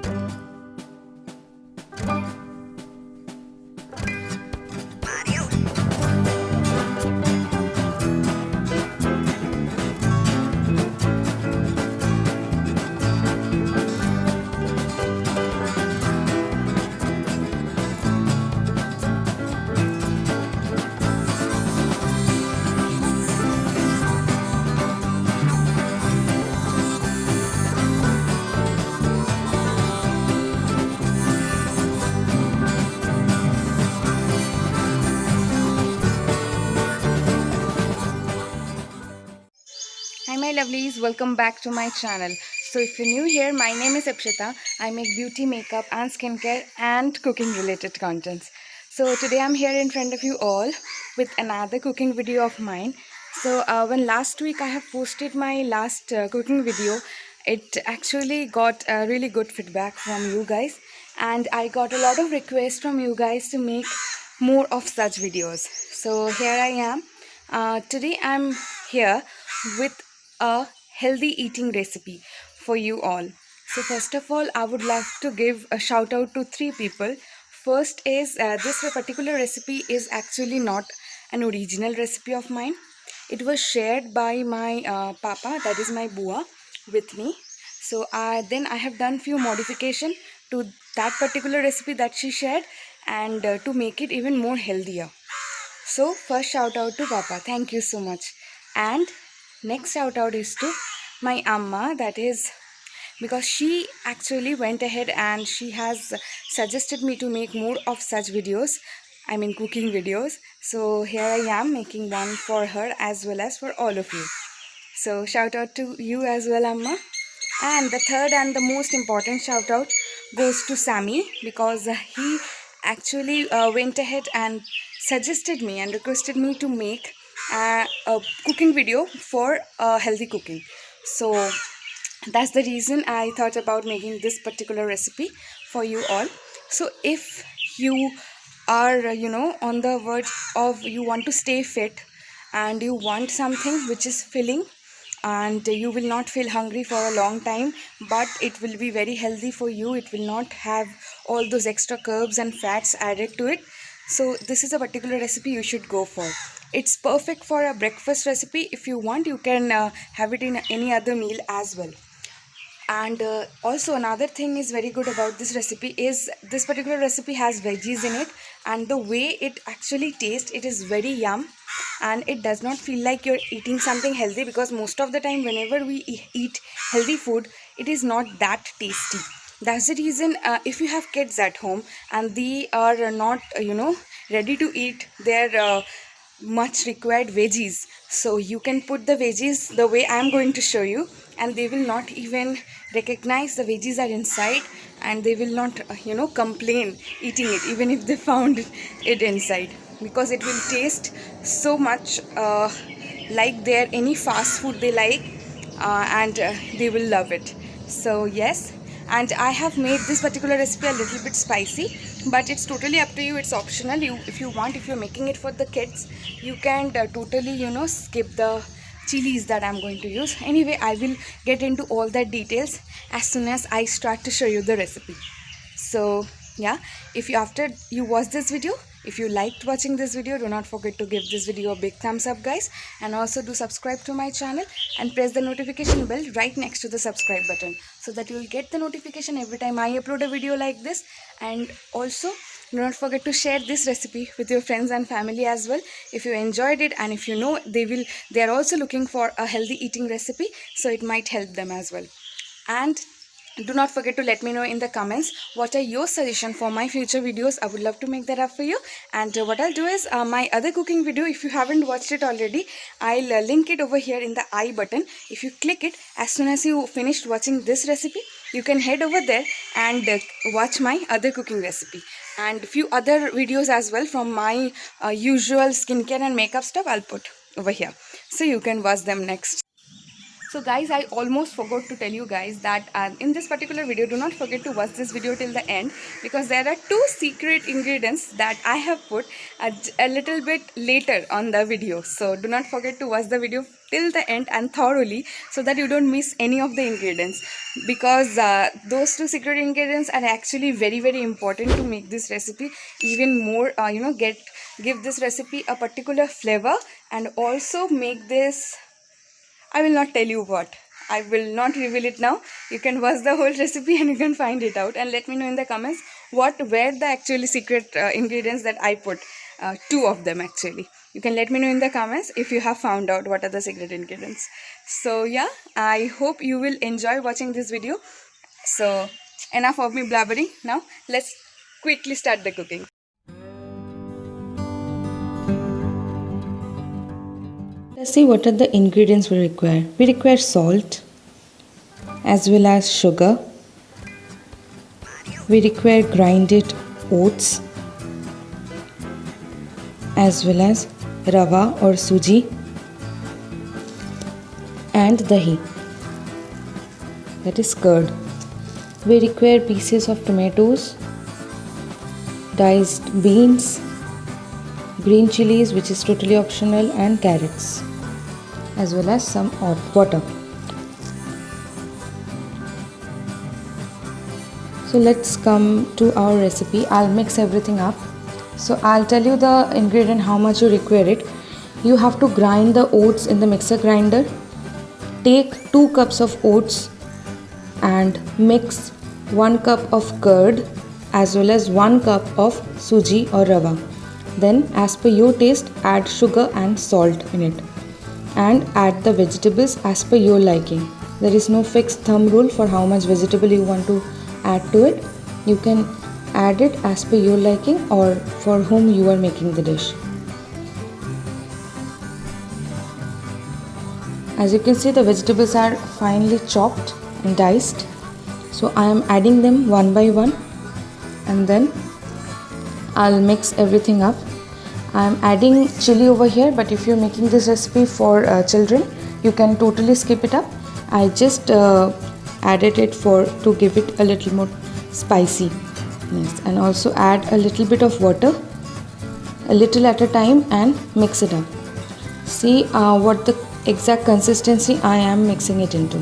Hi my lovelies, welcome back to my channel. So if you're new here, my name is Apshita. I make beauty, makeup and skincare and cooking related contents. So today I'm here in front of you all with another cooking video of mine. So when last week I have posted my last cooking video, it actually got really good feedback from you guys, and I got a lot of requests from you guys to make more of such videos. So here I am. Today I'm here with a healthy eating recipe for you all. So first of all, I would love to give a shout out to three people. First is this particular recipe is actually not an original recipe of mine. It was shared by my papa, that is my bua, with me. So then I have done few modification to that particular recipe that she shared, and to make it even more healthier. So first shout out to Papa, thank you so much. And next shout out is to my Amma, that is because she actually went ahead and she has suggested me to make more of such videos. I mean cooking videos. So here I am making one for her as well as for all of you. So shout out to you as well, Amma. And the third and the most important shout out goes to Sammy, because he actually went ahead and suggested me and requested me to make a cooking video for healthy cooking. So that's the reason I thought about making this particular recipe for you all. So if you are on the verge of you want to stay fit and you want something which is filling, and you will not feel hungry for a long time, but it will be very healthy for you, it will not have all those extra carbs and fats added to it, so this is a particular recipe you should go for. It's perfect for a breakfast recipe. If you want, you can have it in any other meal as well. And also another thing is very good about this recipe is this particular recipe has veggies in it, and the way it actually tastes, it is very yum, and it does not feel like you're eating something healthy, because most of the time whenever we eat healthy food, it is not that tasty. That's the reason if you have kids at home and they are not ready to eat their much required veggies, so you can put the veggies the way I am going to show you, and they will not even recognize the veggies are inside, and they will not complain eating it even if they found it inside, because it will taste so much like their any fast food they like, and they will love it. So yes, and I have made this particular recipe a little bit spicy, but it's totally up to you, it's optional. If you want, if you're making it for the kids, you can totally skip the chilies that I'm going to use. Anyway, I will get into all that details as soon as I start to show you the recipe. So yeah, if you after you watch this video, if you liked watching this video, do not forget to give this video a big thumbs up guys, and also do subscribe to my channel and press the notification bell right next to the subscribe button, so that you will get the notification every time I upload a video like this. And also do not forget to share this recipe with your friends and family as well if you enjoyed it, and if you know they are also looking for a healthy eating recipe, so it might help them as well. And do not forget to let me know in the comments what are your suggestions for my future videos. I would love to make that up for you. And what I'll do is my other cooking video, if you haven't watched it already, I'll link it over here in the I button. If you click it, as soon as you finished watching this recipe, you can head over there and watch my other cooking recipe and few other videos as well from my usual skincare and makeup stuff I'll put over here, so you can watch them next. So guys, I almost forgot to tell you guys that in this particular video, do not forget to watch this video till the end, because there are two secret ingredients that I have put a little bit later on the video. So do not forget to watch the video till the end and thoroughly, so that you don't miss any of the ingredients, because those two secret ingredients are actually very very important to make this recipe even more, give this recipe a particular flavor, and also make this, I will not tell you what. I will not reveal it now. You can watch the whole recipe and you can find it out. And let me know in the comments what were the actually secret ingredients that I put. Two of them actually. You can let me know in the comments if you have found out what are the secret ingredients. So yeah, I hope you will enjoy watching this video. So enough of me blabbering. Now let's quickly start the cooking. Let's see what are the ingredients we require. We require salt as well as sugar. We require grinded oats as well as rava or suji and dahi, that is curd. We require pieces of tomatoes, diced beans, green chilies which is totally optional, and carrots, as well as some water. So let's come to our recipe. I'll mix everything up. So I'll tell you the ingredient, how much you require it. You have to grind the oats in the mixer grinder. Take 2 cups of oats and mix 1 cup of curd as well as 1 cup of suji or rava. Then as per your taste, add sugar and salt in it, and add the vegetables as per your liking. There is no fixed thumb rule for how much vegetable you want to add to it. You can add it as per your liking or for whom you are making the dish. As you can see, the vegetables are finely chopped and diced. So I am adding them one by one, and then I'll mix everything up. I am adding chili over here, but if you're making this recipe for children, you can totally skip it up. I just added it to give it a little more spicy. Yes, and also add a little bit of water, a little at a time, and mix it up. See what the exact consistency I am mixing it into.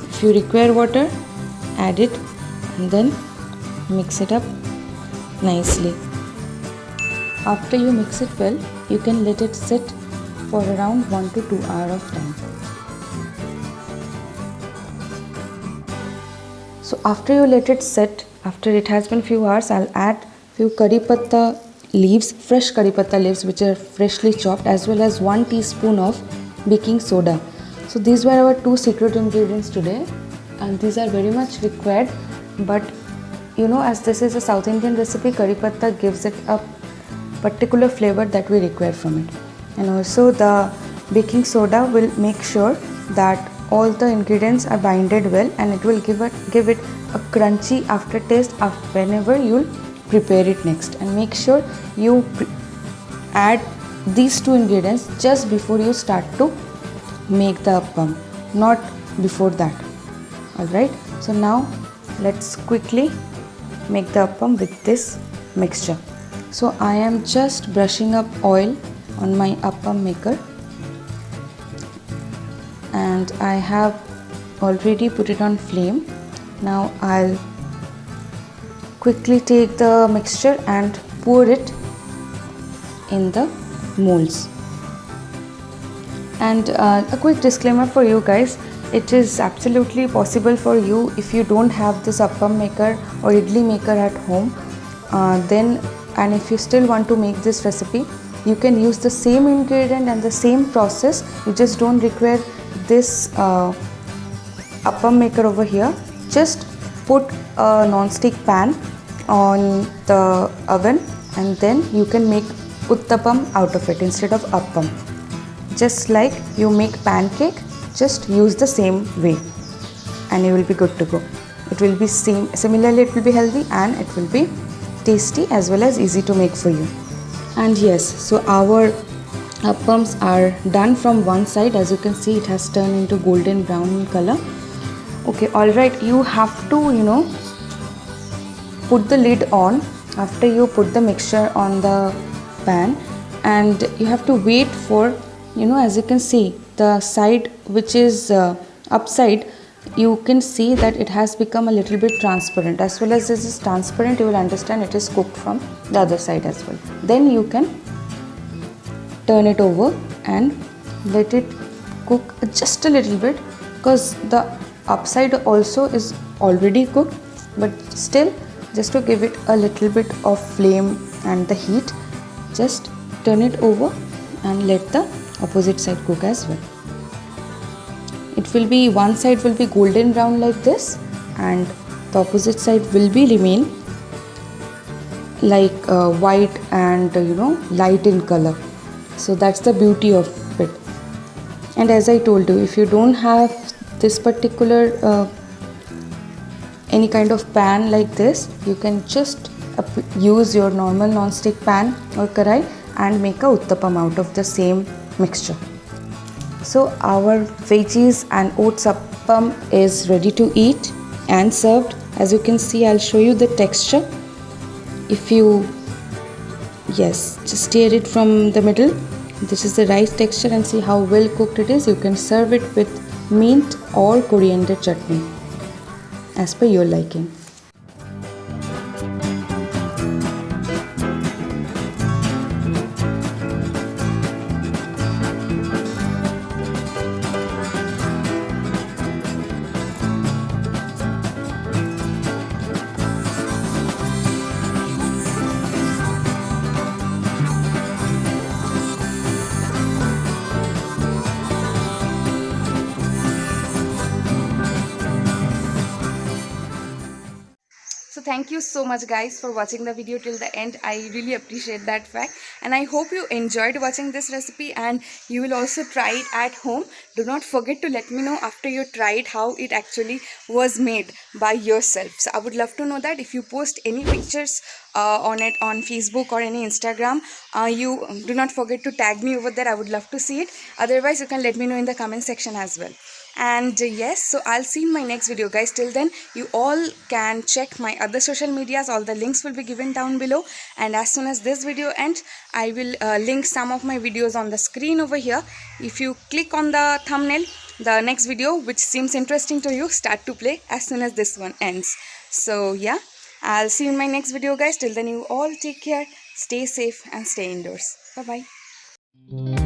If you require water, add it and then mix it up nicely. After you mix it well, you can let it sit for around 1 to 2 hours of time. So after you let it sit, after it has been few hours, I'll add few curry patta leaves, fresh curry patta leaves which are freshly chopped, as well as 1 teaspoon of baking soda. So these were our 2 secret ingredients today, and these are very much required, but as this is a South Indian recipe, curry patta gives it a particular flavor that we require from it. And also the baking soda will make sure that all the ingredients are binded well, and it will give it a crunchy aftertaste whenever you'll prepare it next. And make sure you add these 2 ingredients just before you start to make the appam, not before that. Alright, so now let's quickly make the appam with this mixture. So I am just brushing up oil on my appam maker, and I have already put it on flame. Now I'll quickly take the mixture and pour it in the molds. And a quick disclaimer for you guys, it is absolutely possible for you, if you don't have this appam maker or idli maker at home, and if you still want to make this recipe, you can use the same ingredient and the same process. You just don't require this appam maker over here. Just put a non-stick pan on the oven, and then you can make uttapam out of it instead of appam. Just like you make pancake, just use the same way and you will be good to go. It will be similarly it will be healthy, and it will be tasty as well as easy to make for you. And yes, so our appams are done from one side. As you can see, it has turned into golden brown in color. Okay, alright, you have to put the lid on after you put the mixture on the pan, and you have to wait for, as you can see, the side which is upside, you can see that it has become a little bit transparent. As well as this is transparent, you will understand it is cooked from the other side as well. Then you can turn it over and let it cook just a little bit, because the upside also is already cooked, but still, just to give it a little bit of flame and the heat, just turn it over and let the opposite side cook as well. It will be, one side will be golden brown like this, and the opposite side will be remain like white and light in color. So that's the beauty of it. And as I told you, if you don't have this particular any kind of pan like this, you can just use your normal non-stick pan or karai and make a uttapam out of the same mixture. So our veggies and oats appam is ready to eat and served. As you can see, I'll show you the texture. If you, yes, just stir it from the middle. This is the rice texture, and see how well cooked it is. You can serve it with mint or coriander chutney as per your liking. So thank you so much guys for watching the video till the end. I really appreciate that fact, and I hope you enjoyed watching this recipe and you will also try it at home. Do not forget to let me know after you try it how it actually was made by yourself. So I would love to know that. If you post any pictures on it on Facebook or any Instagram, you do not forget to tag me over there. I would love to see it. Otherwise, you can let me know in the comment section as well. And yes, so I'll see you in my next video guys. Till then, you all can check my other social medias. All the links will be given down below, and as soon as this video ends, I will link some of my videos on the screen over here. If you click on the thumbnail, the next video which seems interesting to you start to play as soon as this one ends. So yeah, I'll see you in my next video guys. Till then, you all take care, stay safe and stay indoors. Bye bye.